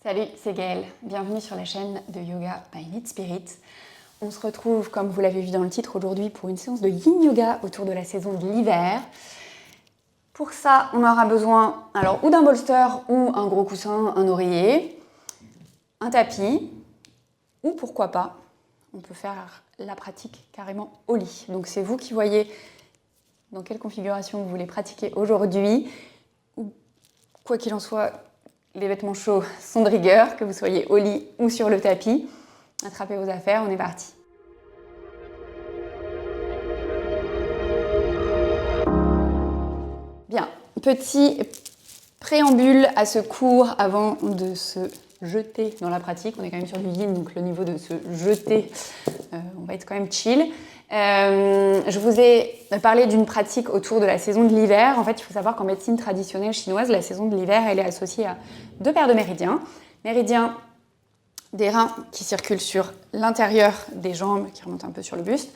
Salut, c'est Gaëlle. Bienvenue sur la chaîne de Yoga by Meet Spirit. On se retrouve, comme vous l'avez vu dans le titre, aujourd'hui pour une séance de Yin Yoga autour de la saison de l'hiver. Pour ça, on aura besoin ou d'un bolster ou un gros coussin, un oreiller, un tapis, ou pourquoi pas, on peut faire la pratique carrément au lit. Donc c'est vous qui voyez dans quelle configuration vous voulez pratiquer aujourd'hui. Quoi qu'il en soit, les vêtements chauds sont de rigueur, que vous soyez au lit ou sur le tapis. Attrapez vos affaires, on est parti. Bien, petit préambule à ce cours avant de se jeter dans la pratique. On est quand même sur du yin, donc le niveau de se jeter, on va être quand même chill. Je vous ai parlé d'une pratique autour de la saison de l'hiver. En fait, il faut savoir qu'en médecine traditionnelle chinoise, la saison de l'hiver, elle est associée à deux paires de méridiens. Méridien des reins qui circulent sur l'intérieur des jambes, qui remontent un peu sur le buste,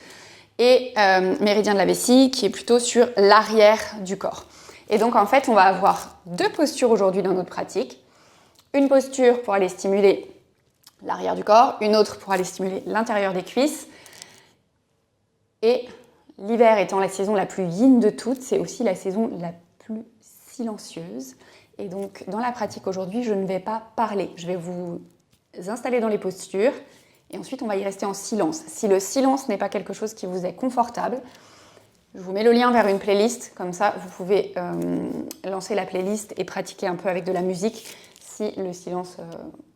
et méridien de la vessie, qui est plutôt sur l'arrière du corps. Et donc, en fait, on va avoir deux postures aujourd'hui dans notre pratique. Une posture pour aller stimuler l'arrière du corps, une autre pour aller stimuler l'intérieur des cuisses. Et l'hiver étant la saison la plus yin de toutes, c'est aussi la saison la plus silencieuse. Et donc, dans la pratique aujourd'hui, je ne vais pas parler. Je vais vous installer dans les postures et ensuite, on va y rester en silence. Si le silence n'est pas quelque chose qui vous est confortable, je vous mets le lien vers une playlist. Comme ça, vous pouvez lancer la playlist et pratiquer un peu avec de la musique si le silence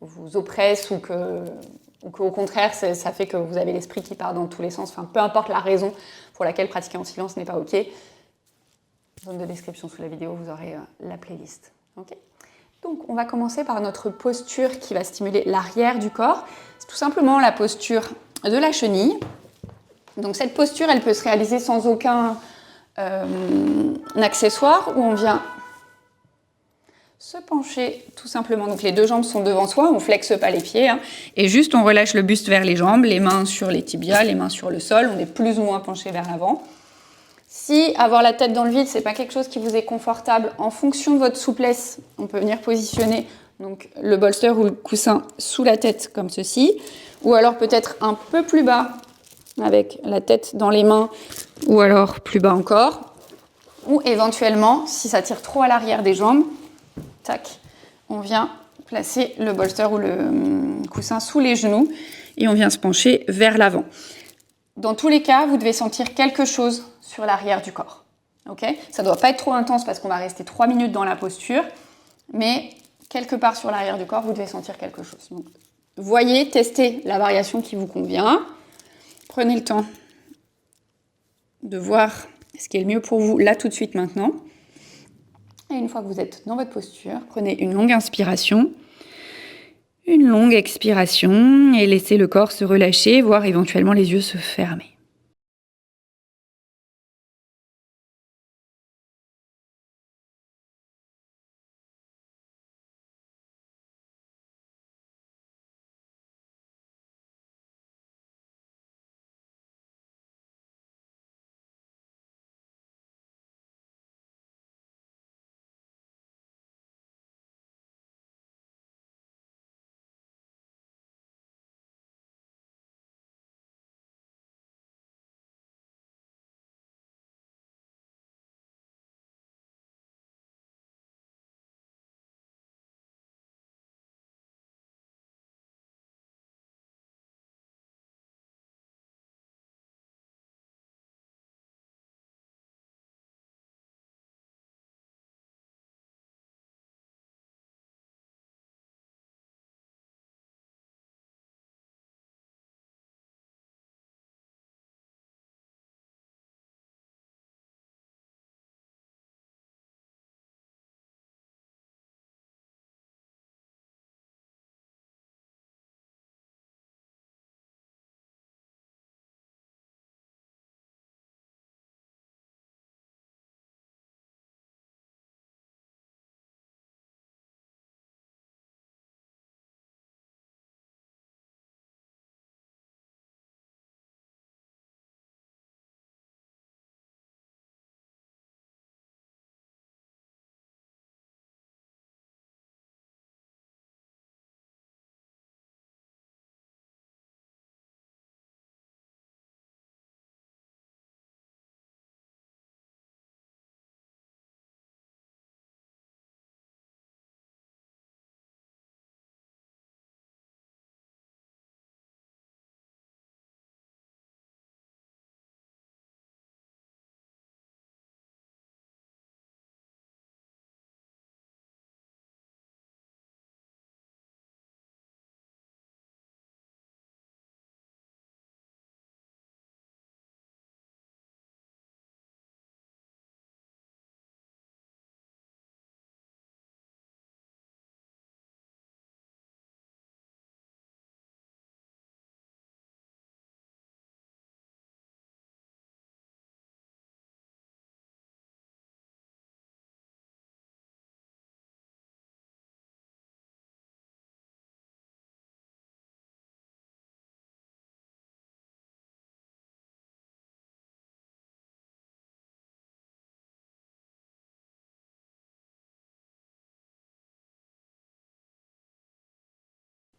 vous oppresse ou qu'au contraire, ça fait que vous avez l'esprit qui part dans tous les sens. Enfin, peu importe la raison pour laquelle pratiquer en silence n'est pas OK. Zone de description sous la vidéo, vous aurez la playlist. OK ? Donc, on va commencer par notre posture qui va stimuler l'arrière du corps. C'est tout simplement la posture de la chenille. Donc, cette posture, elle peut se réaliser sans aucun accessoire, où on vient se pencher tout simplement. Donc, les deux jambes sont devant soi, on flexe pas les pieds, et juste on relâche le buste vers les jambes, les mains sur les tibias, les mains sur le sol, on est plus ou moins penché vers l'avant. Si avoir la tête dans le vide, c'est pas quelque chose qui vous est confortable, en fonction de votre souplesse, on peut venir positionner donc, le bolster ou le coussin sous la tête comme ceci, ou alors peut-être un peu plus bas avec la tête dans les mains, ou alors plus bas encore, ou éventuellement, si ça tire trop à l'arrière des jambes, tac, on vient placer le bolster ou le coussin sous les genoux et on vient se pencher vers l'avant. Dans tous les cas, vous devez sentir quelque chose sur l'arrière du corps. Okay ? Ça ne doit pas être trop intense parce qu'on va rester 3 minutes dans la posture, mais quelque part sur l'arrière du corps, vous devez sentir quelque chose. Donc, voyez, testez la variation qui vous convient. Prenez le temps de voir ce qui est le mieux pour vous là tout de suite maintenant. Et une fois que vous êtes dans votre posture, prenez une longue inspiration, une longue expiration et laissez le corps se relâcher, voire éventuellement les yeux se fermer.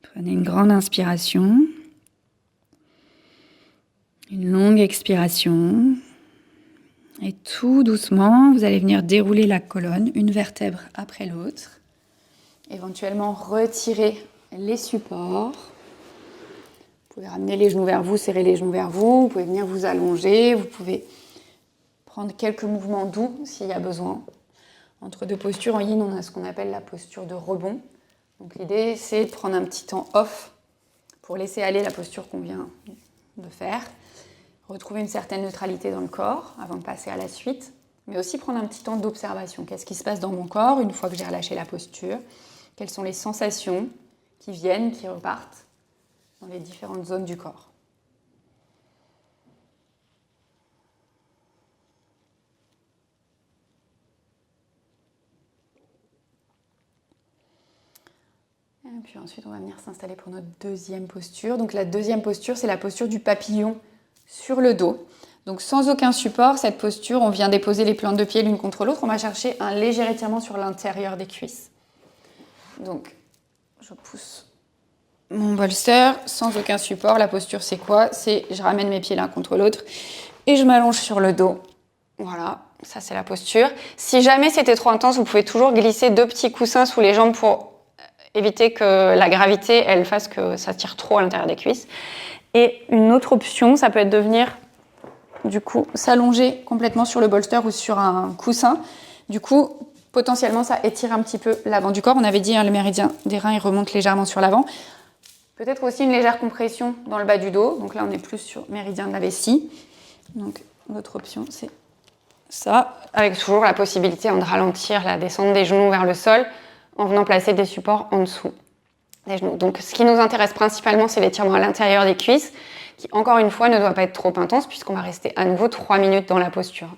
Prenez une grande inspiration. Une longue expiration. Et tout doucement, vous allez venir dérouler la colonne, une vertèbre après l'autre. Éventuellement, retirer les supports. Vous pouvez ramener les genoux vers vous, serrer les genoux vers vous. Vous pouvez venir vous allonger. Vous pouvez prendre quelques mouvements doux s'il y a besoin. Entre deux postures, en yin, on a ce qu'on appelle la posture de rebond. Donc l'idée, c'est de prendre un petit temps off pour laisser aller la posture qu'on vient de faire. Retrouver une certaine neutralité dans le corps avant de passer à la suite. Mais aussi prendre un petit temps d'observation. Qu'est-ce qui se passe dans mon corps une fois que j'ai relâché la posture? Quelles sont les sensations qui viennent, qui repartent dans les différentes zones du corps? Et puis ensuite, on va venir s'installer pour notre deuxième posture. Donc la deuxième posture, c'est la posture du papillon sur le dos. Donc sans aucun support, cette posture, on vient déposer les plantes de pied l'une contre l'autre. On va chercher un léger étirement sur l'intérieur des cuisses. Donc, je pousse mon bolster sans aucun support. La posture, c'est quoi? C'est je ramène mes pieds l'un contre l'autre et je m'allonge sur le dos. Voilà, ça c'est la posture. Si jamais c'était trop intense, vous pouvez toujours glisser 2 petits coussins sous les jambes pour éviter que la gravité, elle fasse que ça tire trop à l'intérieur des cuisses. Et une autre option, ça peut être de venir, du coup, s'allonger complètement sur le bolster ou sur un coussin. Du coup, potentiellement, ça étire un petit peu l'avant du corps. On avait dit, le méridien des reins, il remonte légèrement sur l'avant. Peut-être aussi une légère compression dans le bas du dos. Donc là, on est plus sur méridien de la vessie. Donc, l'autre option, c'est ça, avec toujours la possibilité de ralentir la descente des genoux vers le sol en venant placer des supports en dessous des genoux. Donc ce qui nous intéresse principalement, c'est l'étirement à l'intérieur des cuisses, qui encore une fois ne doit pas être trop intense puisqu'on va rester à nouveau 3 minutes dans la posture.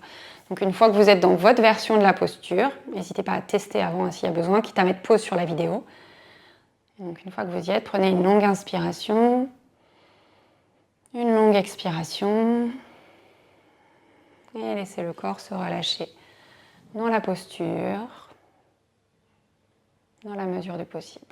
Donc une fois que vous êtes dans votre version de la posture, n'hésitez pas à tester avant s'il y a besoin, quitte à mettre pause sur la vidéo. Donc une fois que vous y êtes, prenez une longue inspiration, une longue expiration. Et laissez le corps se relâcher dans la posture, dans la mesure du possible.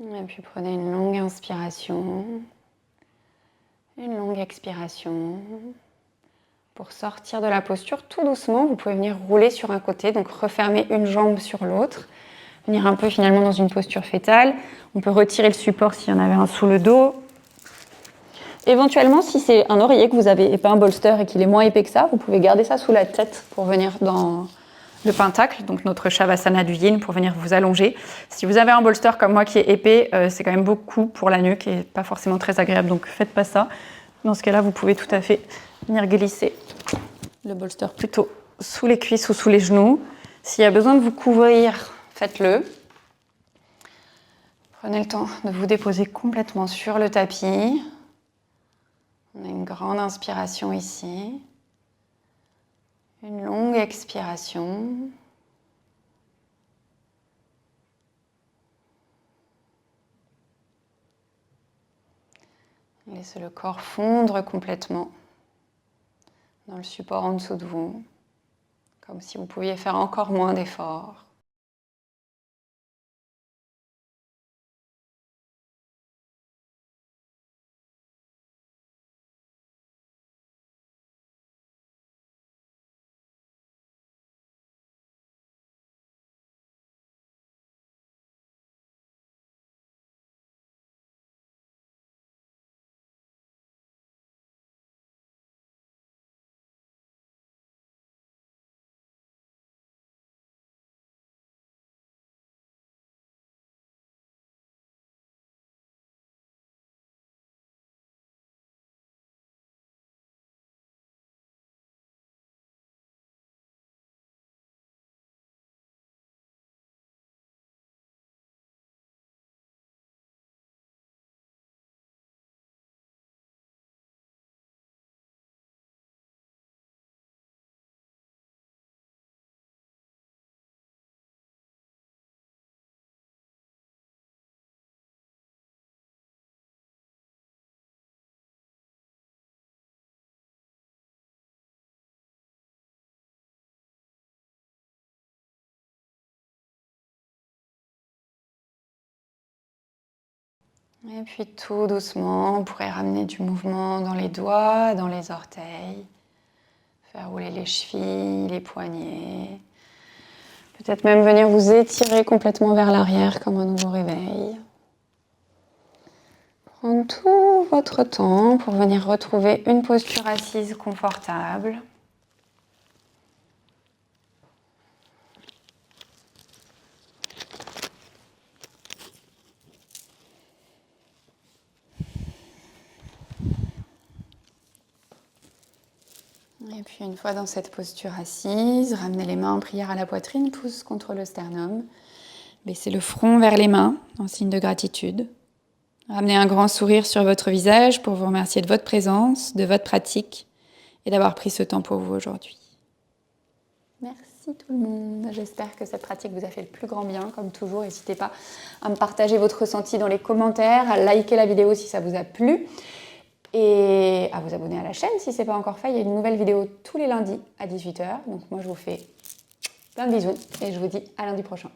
Et puis prenez une longue inspiration, une longue expiration. Pour sortir de la posture, tout doucement, vous pouvez venir rouler sur un côté, donc refermer une jambe sur l'autre, venir un peu finalement dans une posture fétale. On peut retirer le support s'il y en avait un sous le dos. Éventuellement, si c'est un oreiller que vous avez et pas un bolster et qu'il est moins épais que ça, vous pouvez garder ça sous la tête pour venir dans le pentacle, donc notre Shavasana du Yin, pour venir vous allonger. Si vous avez un bolster comme moi qui est épais, c'est quand même beaucoup pour la nuque et pas forcément très agréable, donc faites pas ça. Dans ce cas-là, vous pouvez tout à fait venir glisser le bolster plutôt sous les cuisses ou sous les genoux. S'il y a besoin de vous couvrir, faites-le. Prenez le temps de vous déposer complètement sur le tapis. On a une grande inspiration ici. Une longue expiration. Laissez le corps fondre complètement dans le support en dessous de vous, comme si vous pouviez faire encore moins d'efforts. Et puis tout doucement, on pourrait ramener du mouvement dans les doigts, dans les orteils, faire rouler les chevilles, les poignets. Peut-être même venir vous étirer complètement vers l'arrière comme un nouveau réveil. Prendre tout votre temps pour venir retrouver une posture assise confortable. Et puis une fois dans cette posture assise, ramenez les mains en prière à la poitrine, pouce contre le sternum. Baissez le front vers les mains en signe de gratitude. Ramenez un grand sourire sur votre visage pour vous remercier de votre présence, de votre pratique et d'avoir pris ce temps pour vous aujourd'hui. Merci tout le monde. J'espère que cette pratique vous a fait le plus grand bien. Comme toujours, n'hésitez pas à me partager votre ressenti dans les commentaires, à liker la vidéo si ça vous a plu et à vous abonner à la chaîne si ce n'est pas encore fait. Il y a une nouvelle vidéo tous les lundis à 18 h. Donc moi, je vous fais plein de bisous et je vous dis à lundi prochain.